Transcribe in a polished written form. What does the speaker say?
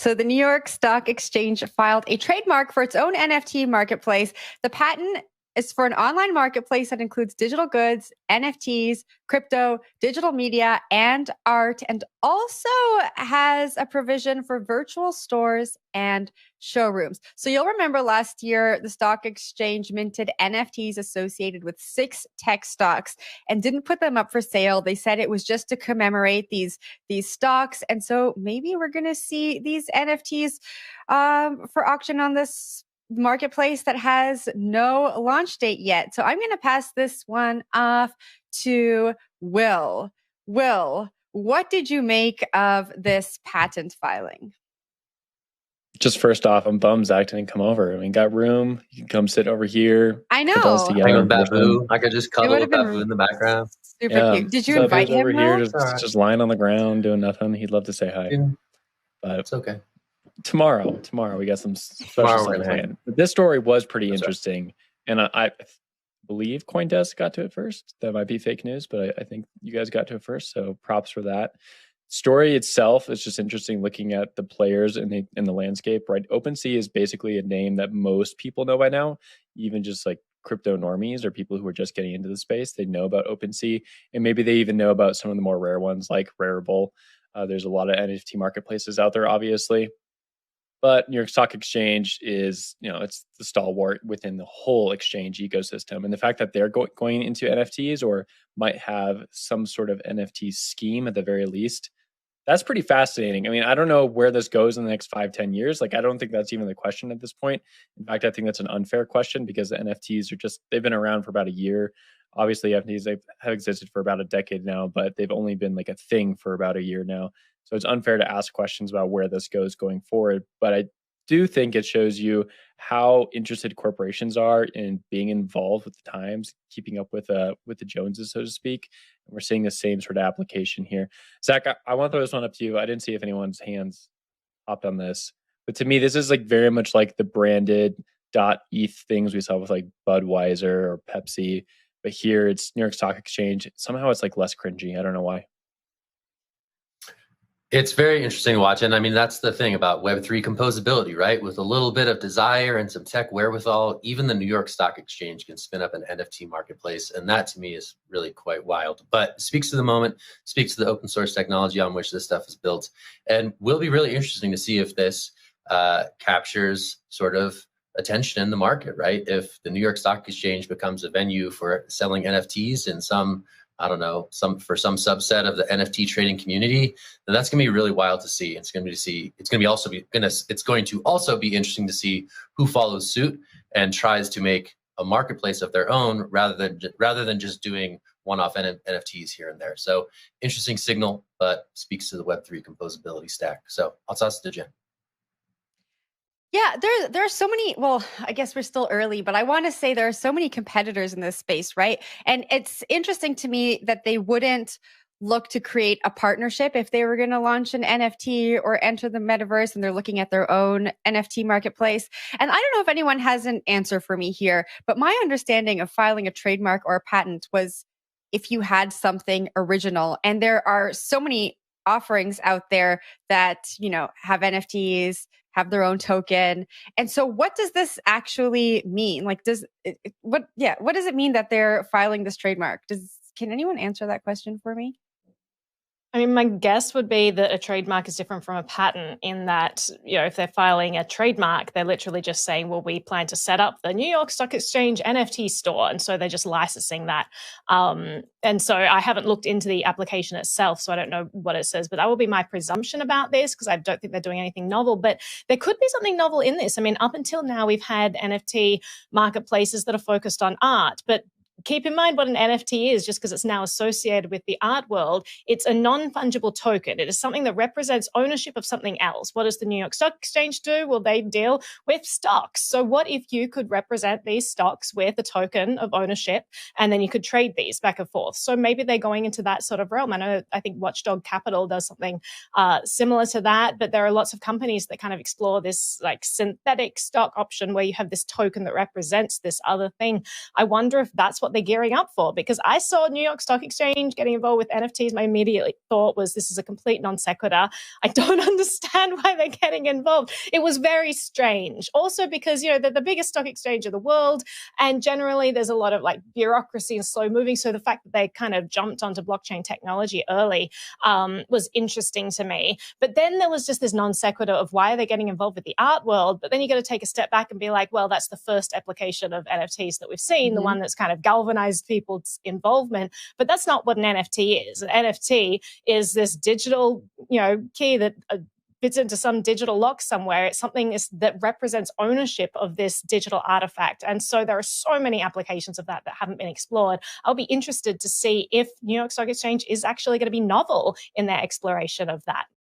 So the New York Stock Exchange filed a trademark for its own NFT marketplace. The patent is for an online marketplace that includes digital goods, NFTs, crypto, digital media, and art, and also has a provision for virtual stores and showrooms. So you'll remember last year, the stock exchange minted NFTs associated with 6 tech stocks and didn't put them up for sale. They said it was just to commemorate these stocks. And so maybe we're going to see these NFTs for auction on this marketplace that has no launch date yet. So I'm going to pass this one off to Will. Will, what did you make of this patent filing? Just first off, I'm bummed Zach didn't come over. I mean, got room. You can come sit over here. I know. Hang with Babu. I could just cuddle with Babu in the background. Super cute. Did you invite him? Over here, just lying on the ground doing nothing. He'd love to say hi. But it's okay. Tomorrow we got some special stuff planned. But this story was pretty interesting, and I believe CoinDesk got to it first. That might be fake news, but I think you guys got to it first. So props for that. Story itself is just interesting, looking at the players in the landscape. Right, OpenSea is basically a name that most people know by now, even just like crypto normies or people who are just getting into the space. They know about OpenSea, and maybe they even know about some of the more rare ones like Rarible. There's a lot of NFT marketplaces out there, obviously. But New York Stock Exchange is, it's the stalwart within the whole exchange ecosystem. And the fact that they're going into NFTs or might have some sort of NFT scheme at the very least, that's pretty fascinating. I mean, I don't know where this goes in the next 5-10 years. Like, I don't think that's even the question at this point. In fact, I think that's an unfair question because the NFTs they've been around for about a year. Obviously, NFTs have existed for about a decade now, but they've only been like a thing for about a year now. So it's unfair to ask questions about where this goes going forward. But I do think it shows you how interested corporations are in being involved with the times, keeping up with the Joneses, so to speak. And we're seeing the same sort of application here. Zach, I want to throw this one up to you. I didn't see if anyone's hands popped on this. But to me, this is like very much like the branded .eth things we saw with like Budweiser or Pepsi. But here it's New York Stock Exchange. Somehow it's like less cringy. I don't know why. It's very interesting to watch. And I mean, that's the thing about Web3 composability, right? With a little bit of desire and some tech wherewithal, even the New York Stock Exchange can spin up an NFT marketplace. And that to me is really quite wild, but speaks to the moment, speaks to the open source technology on which this stuff is built. And will be really interesting to see if this captures sort of attention in the market, right? If the New York Stock Exchange becomes a venue for selling NFTs in some subset of the NFT trading community, then that's going to be really wild to see. It's going to also be interesting to see who follows suit and tries to make a marketplace of their own rather than just doing one-off NFTs here and there. So interesting signal, but speaks to the Web3 composability stack. So I'll toss it to Jen. Yeah, there are so many, well, I guess we're still early, but I want to say there are so many competitors in this space, right? And it's interesting to me that they wouldn't look to create a partnership if they were going to launch an NFT or enter the metaverse and they're looking at their own NFT marketplace. And I don't know if anyone has an answer for me here, but my understanding of filing a trademark or a patent was if you had something original. And there are so many offerings out there that, have NFTs, have their own token. And so what does this actually mean? Like, what does it mean that they're filing this trademark? Can anyone answer that question for me? I mean, my guess would be that a trademark is different from a patent in that, if they're filing a trademark, they're literally just saying, well, we plan to set up the New York Stock Exchange NFT store. And so they're just licensing that. And so I haven't looked into the application itself, so I don't know what it says, but that will be my presumption about this because I don't think they're doing anything novel. But there could be something novel in this. I mean, up until now, we've had NFT marketplaces that are focused on art, but keep in mind what an NFT is, just because it's now associated with the art world. It's a non-fungible token. It is something that represents ownership of something else. What does the New York Stock Exchange do? Well, they deal with stocks. So what if you could represent these stocks with a token of ownership, and then you could trade these back and forth? So maybe they're going into that sort of realm. I think Watchdog Capital does something similar to that, but there are lots of companies that kind of explore this like synthetic stock option where you have this token that represents this other thing. I wonder if that's what they're gearing up for, because I saw New York Stock Exchange getting involved with NFTs. My immediate thought was, this is a complete non sequitur. I don't understand why they're getting involved. It was very strange. Also because, you know, they're the biggest stock exchange of the world, and generally there's a lot of like bureaucracy and slow moving. So the fact that they kind of jumped onto blockchain technology early was interesting to me. But then there was just this non sequitur of why are they getting involved with the art world? But then you got to take a step back and be like, well, that's the first application of NFTs that we've seen, the one that's kind of galvanized people's involvement. But that's not what an NFT is. An NFT is this digital, you know, key that fits into some digital lock somewhere. It's something that represents ownership of this digital artifact. And so there are so many applications of that haven't been explored. I'll be interested to see if New York Stock Exchange is actually going to be novel in their exploration of that.